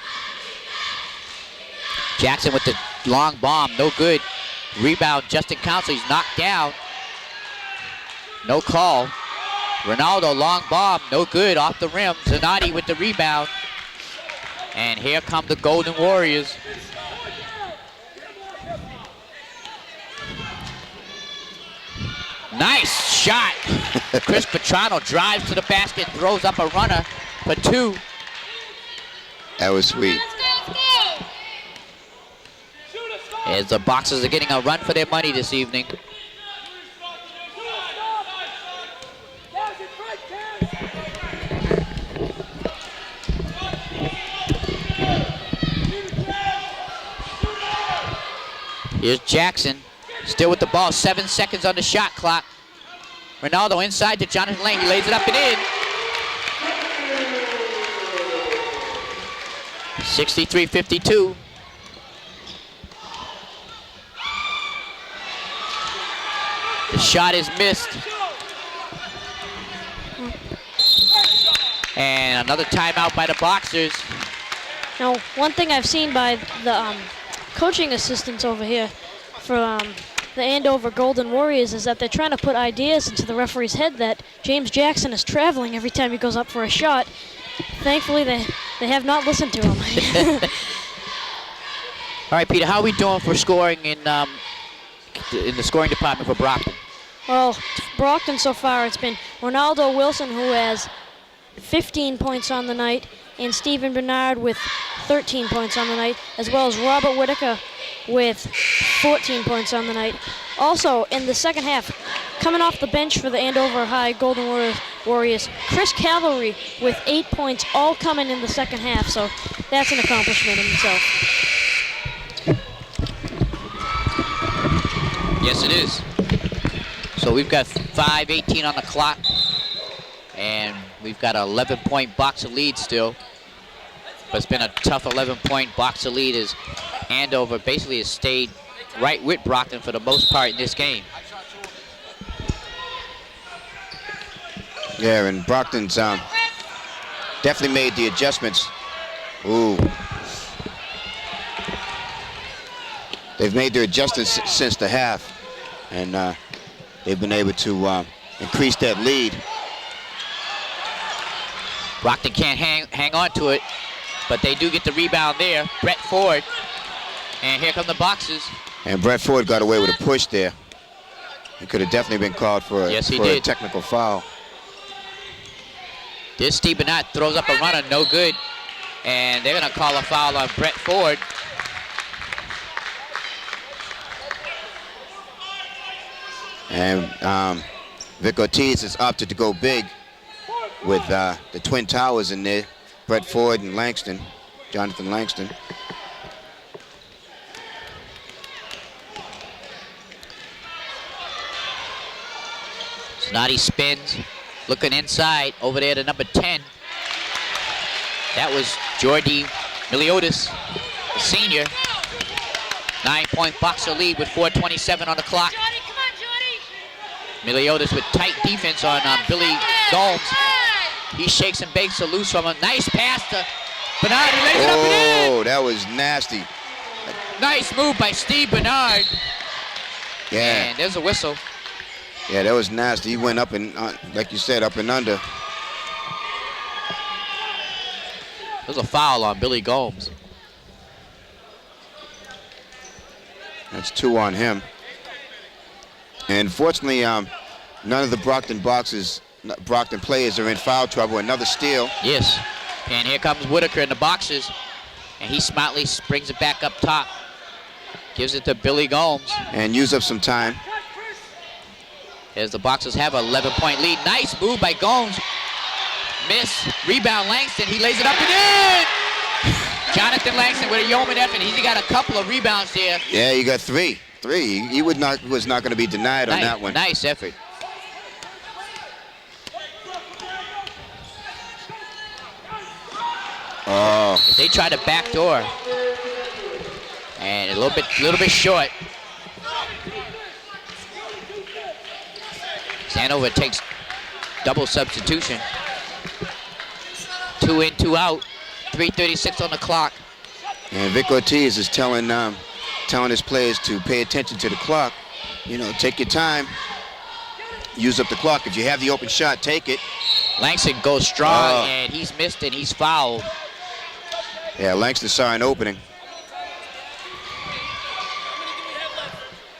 Jackson with the long bomb, no good. Rebound, Justin Council, he's knocked down. No call. Ronaldo, long bomb, no good, off the rim. Zanotti with the rebound. And here come the Golden Warriors. Nice shot. Chris Petrano drives to the basket, throws up a runner for two. That was sweet. As the Boxers are getting a run for their money this evening. Here's Jackson, still with the ball, 7 seconds on the shot clock. Ronaldo inside to Jonathan Lang, he lays it up and in. 63-52. The shot is missed. And another timeout by the Boxers. Now, one thing I've seen by the coaching assistants over here for the Andover Golden Warriors is that they're trying to put ideas into the referee's head that James Jackson is traveling every time he goes up for a shot. Thankfully, they have not listened to him. All right, Peter, how are we doing for scoring in the scoring department for Brockton? Well, Brockton so far, it's been Ronaldo Wilson, who has 15 points on the night, and Stephen Bernard with 13 points on the night, as well as Robert Whitaker with 14 points on the night. Also, in the second half, coming off the bench for the Andover High Golden Warriors, Chris Cavalry with 8 points, all coming in the second half, so that's an accomplishment in itself. Yes, it is. So we've got 5:18 on the clock, and we've got an 11-point Boxer lead still. But it's been a tough 11-point Boxer lead as Andover basically has stayed right with Brockton for the most part in this game. Yeah, and Brockton's definitely made the adjustments. Ooh. They've made their adjustments since the half, and they've been able to increase that lead. Brockton can't hang on to it, but they do get the rebound there. Brett Ford, and here come the Boxers. And Brett Ford got away with a push there. He could have definitely been called for a technical foul. This Steve Bernard throws up a runner, no good. And they're going to call a foul on Brett Ford. And Vic Ortiz is opted to go big with the Twin Towers in there. Brett Ford and Langston, Jonathan Langston. Snotty spins, looking inside, over there to number 10. That was Jordy Miliotis, the senior. 9-point Boxer lead with 4:27 on the clock. Miliotis with tight defense on Billy Gomes. He shakes and bakes a loose from a nice pass to Bernard. He lays it up and in. Oh, that was nasty. Nice move by Steve Bernard. Yeah. And there's a whistle. Yeah, that was nasty. He went up and, like you said, up and under. There's a foul on Billy Gomes. That's 2 on him. And fortunately, none of the Brockton players are in foul trouble. Another steal. Yes. And here comes Whitaker in the Boxers. And he smartly brings it back up top. Gives it to Billy Gomes. And use up some time. As the Boxers have an 11-point lead. Nice move by Gomes. Miss. Rebound Langston. He lays it up and in. Jonathan Langston with a yeoman effort. He's got a couple of rebounds there. Yeah, you got three. He was not going to be denied on that one. Nice effort. Oh. They tried to backdoor. And a little bit short. Andover takes double substitution. 2 in, 2 out. 3:36 on the clock. And Vic Ortiz is telling his players to pay attention to the clock. You know, take your time. Use up the clock. If you have the open shot, take it. Langston goes strong, and he's missed and he's fouled. Yeah, Langston saw an opening.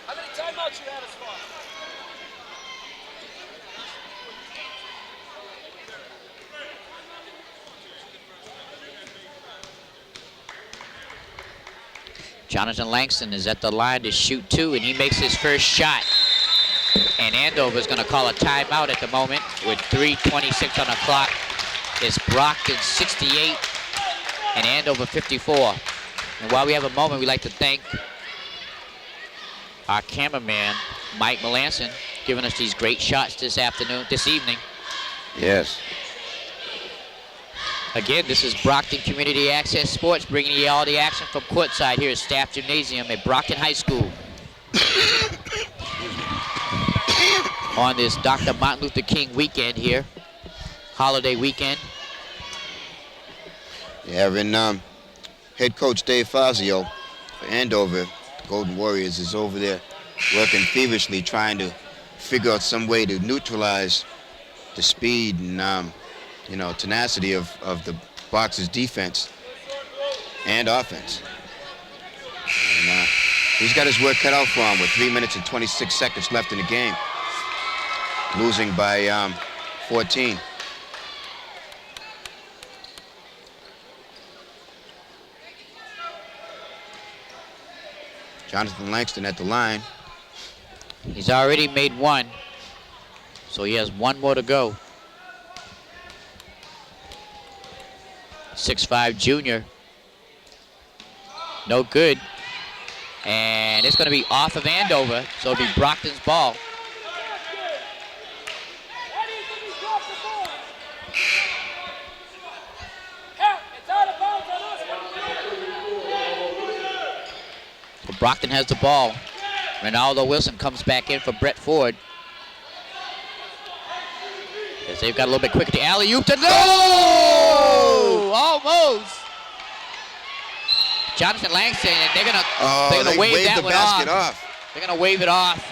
How many timeouts you have as far? Jonathan Langston is at the line to shoot 2, and he makes his first shot. And Andover is going to call a timeout at the moment with 3:26 on the clock. It's Brockton 68 and Andover 54. And while we have a moment, we'd like to thank our cameraman, Mike Melanson, giving us these great shots this evening. Yes. Again, this is Brockton Community Access Sports, bringing you all the action from courtside here at Staff Gymnasium at Brockton High School. On this Dr. Martin Luther King weekend here, holiday weekend. Yeah, and head coach Dave Fazio for Andover, the Golden Warriors, is over there working feverishly trying to figure out some way to neutralize the speed and tenacity of the Boxers' defense and offense. And he's got his work cut out for him with 3 minutes and 26 seconds left in the game, losing by 14. Jonathan Langston at the line. He's already made 1, so he has 1 more to go. 6'5" junior. No good. And it's going to be off of Andover, so it'll be Brockton's ball. So Brockton has the ball. Ronaldo Wilson comes back in for Brett Ford. As they've got a little bit quicker. The alley-oop to no! Almost. Jonathan Langston, and they're gonna wave that one off. They're gonna wave it off.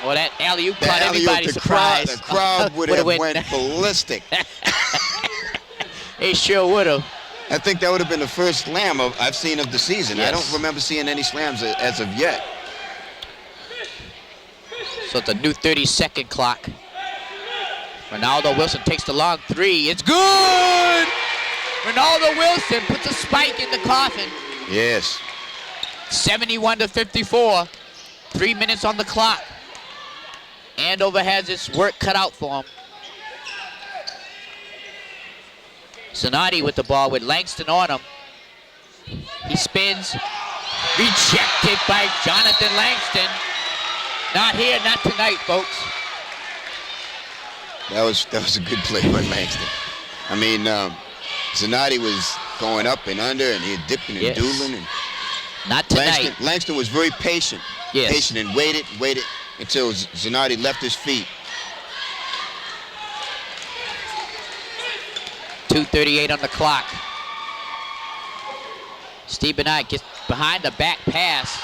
Well, that alley-oop caught everybody surprised. The crowd would have went ballistic. They sure would have. I think that would have been the first slam I've seen of the season. Yes. I don't remember seeing any slams as of yet. So it's a new 30-second clock. Ronaldo Wilson takes the long 3. It's good! Ronaldo Wilson puts a spike in the coffin. Yes. 71-54. 3 minutes on the clock. Andover has its work cut out for him. Zanotti with the ball with Langston on him. He spins. Rejected by Jonathan Langston. Not here, not tonight, folks. That was a good play by Langston. I mean, Zanotti was going up and under, and he had dipping and dueling. And not tonight. Langston was very patient. Yes. Patient and waited until Zanotti left his feet. 2:38 on the clock. Steve Bernard gets behind the back pass.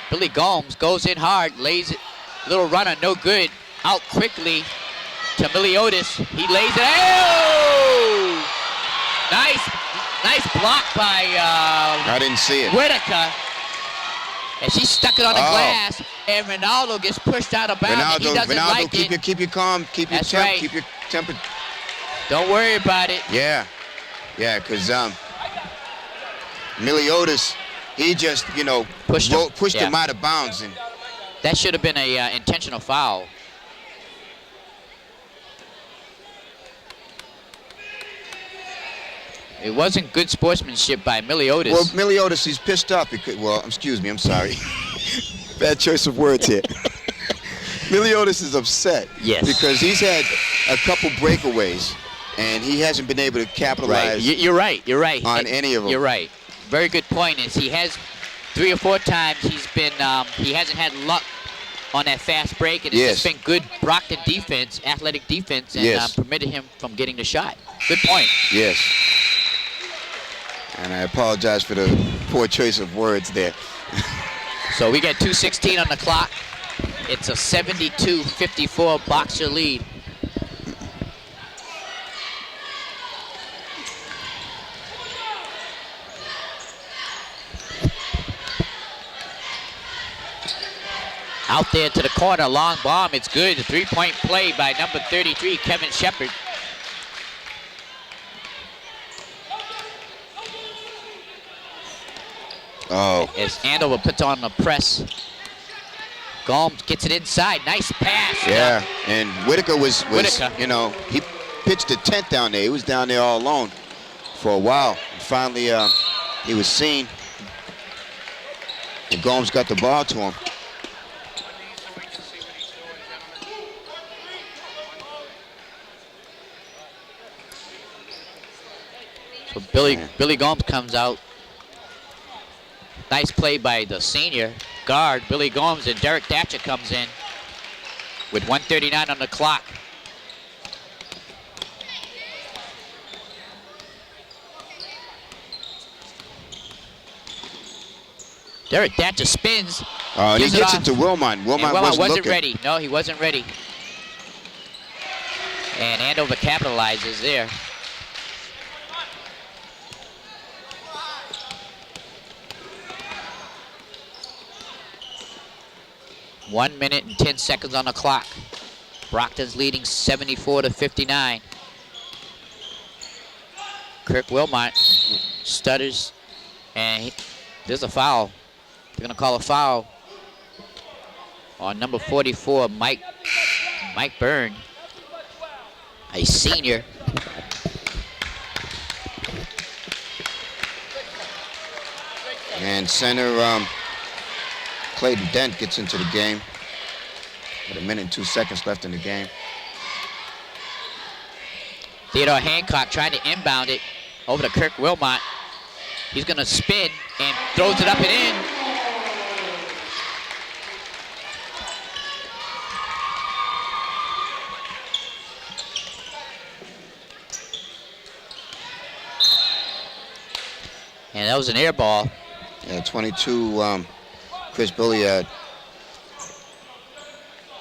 Billy Gomes goes in hard, lays it. Little runner, no good. Out quickly to Miliotis. He lays it. Oh! Nice block by I didn't see it. Whitaker. And she stuck it on the glass, and Ronaldo gets pushed out of bounds. He doesn't like it. Keep your calm, keep your temper. Don't worry about it. Yeah, because Miliotis, he just, pushed him out of bounds. And that should have been a intentional foul. It wasn't good sportsmanship by Miliotis. Well, Miliotis, he's pissed off because, well, excuse me, I'm sorry. Bad choice of words here. Miliotis is upset. Yes. Because he's had a couple breakaways, and he hasn't been able to capitalize. You're right. On any of them. You're right. Very good point. Is he has 3 or 4 times he's been he hasn't had luck on that fast break, and it's just been good Brockton defense, athletic defense, and permitted him from getting the shot. Good point. Yes. And I apologize for the poor choice of words there. So we get 2:16 on the clock. It's a 72-54 Boxer lead. Out there to the corner, long bomb. It's good. A 3-point play by number 33, Kevin Shepard. Oh. As Andover puts on the press. Gomes gets it inside. Nice pass. Yeah, and Whitaker was Whitaker. you know, he pitched a tent down there. He was down there all alone for a while. And finally, he was seen. And Gomes got the ball to him. So Billy Gomes comes out. Nice play by the senior guard, Billy Gomes, and Derek Thatcher comes in with 1:39 on the clock. Derek Thatcher spins. And he gives gets off. it to Wilmot. Wilmot wasn't looking. ready. No, he wasn't ready. And Andover capitalizes there. One minute and 10 seconds on the clock. Brockton's leading 74-59. Kirk Wilmot stutters, and there's a foul. They're gonna call a foul on number 44, Mike Byrne, a senior. And center Clayton Dent gets into the game with 1 minute and 2 seconds left in the game. Theodore Hancock trying to inbound it over to Kirk Wilmot. He's gonna spin and throws it up and in. And that was an air ball. Yeah, 22, Chris Billiard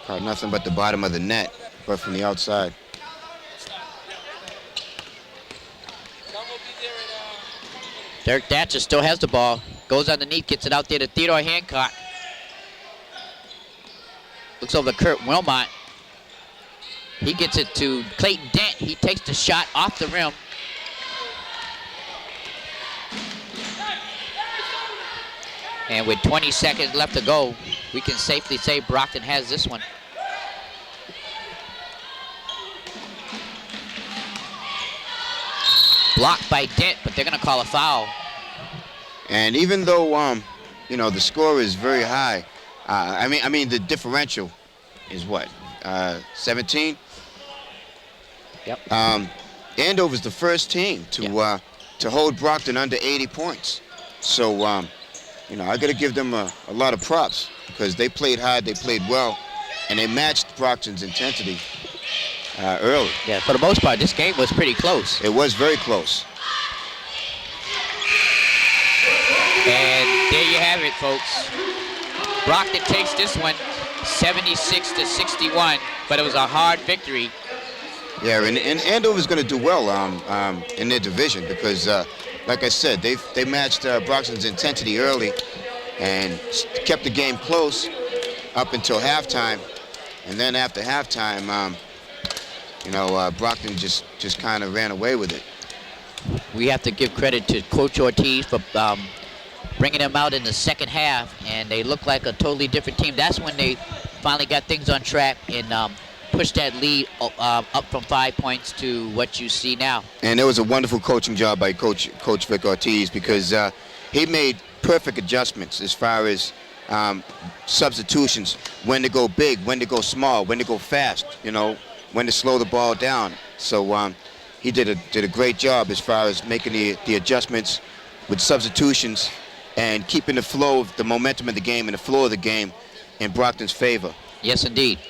caught nothing but the bottom of the net, but from the outside. Derek Thatcher still has the ball. Goes underneath, gets it out there to Theodore Hancock. Looks over to Kurt Wilmot. He gets it to Clayton Dent. He takes the shot off the rim. And with 20 seconds left to go, we can safely say Brockton has this one. Blocked by Dent, but they're gonna call a foul. And even though, you know, the score is very high, I mean the differential is what, 17? Yep. Andover's the first team to hold Brockton under 80 points. So, you know, I got to give them a lot of props because they played hard, they played well, and they matched Brockton's intensity early. Yeah, for the most part, this game was pretty close. It was very close. And there you have it, folks. Brockton takes this one 76-61, but it was a hard victory. Yeah, and Andover's going to do well in their division because, like I said, they matched Brockton's intensity early and kept the game close up until halftime. And then after halftime, you know, Brockton just kind of ran away with it. We have to give credit to Coach Ortiz for bringing them out in the second half, and they look like a totally different team. That's when they finally got things on track and push that lead up from 5 points to what you see now. And it was a wonderful coaching job by Coach Vic Ortiz, because he made perfect adjustments as far as substitutions, when to go big, when to go small, when to go fast, you know, when to slow the ball down. So he did a great job as far as making the adjustments with substitutions and keeping the flow of the momentum of the game and the flow of the game in Brockton's favor. Yes, indeed.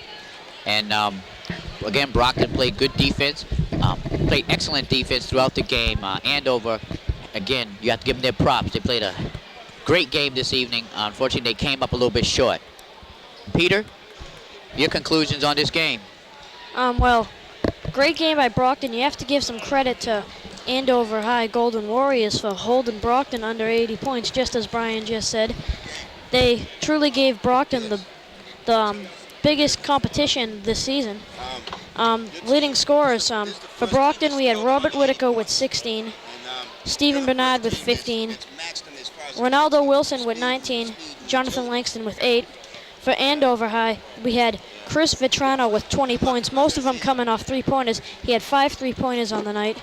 And again, Brockton played good defense, played excellent defense throughout the game. Andover, again, you have to give them their props. They played a great game this evening. Unfortunately, they came up a little bit short. Peter, your conclusions on this game? Well, great game by Brockton. You have to give some credit to Andover High Golden Warriors for holding Brockton under 80 points, just as Brian just said. They truly gave Brockton the biggest competition this season. Leading scorers for Brockton, we had Robert Whitaker with 16, Stephen Bernard with 15, Ronaldo Wilson with 19, Jonathan Langston with 8. For Andover High, we had Chris Vitrano with 20 points, most of them coming off three-pointers. He had 5 three-pointers on the night.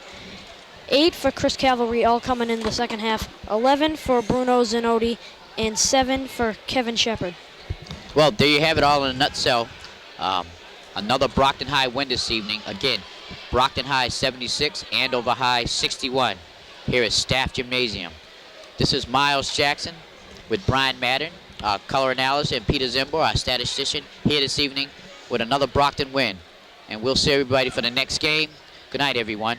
8 for Chris Cavalry, all coming in the second half. 11 for Bruno Zanotti, and 7 for Kevin Shepard. Well, there you have it all in a nutshell. Another Brockton High win this evening. Again, Brockton High 76, Andover High 61 here at Staff Gymnasium. This is Miles Jackson with Brian Madden, our color analyst, and Peter Zimbo, our statistician, here this evening with another Brockton win. And we'll see everybody for the next game. Good night, everyone.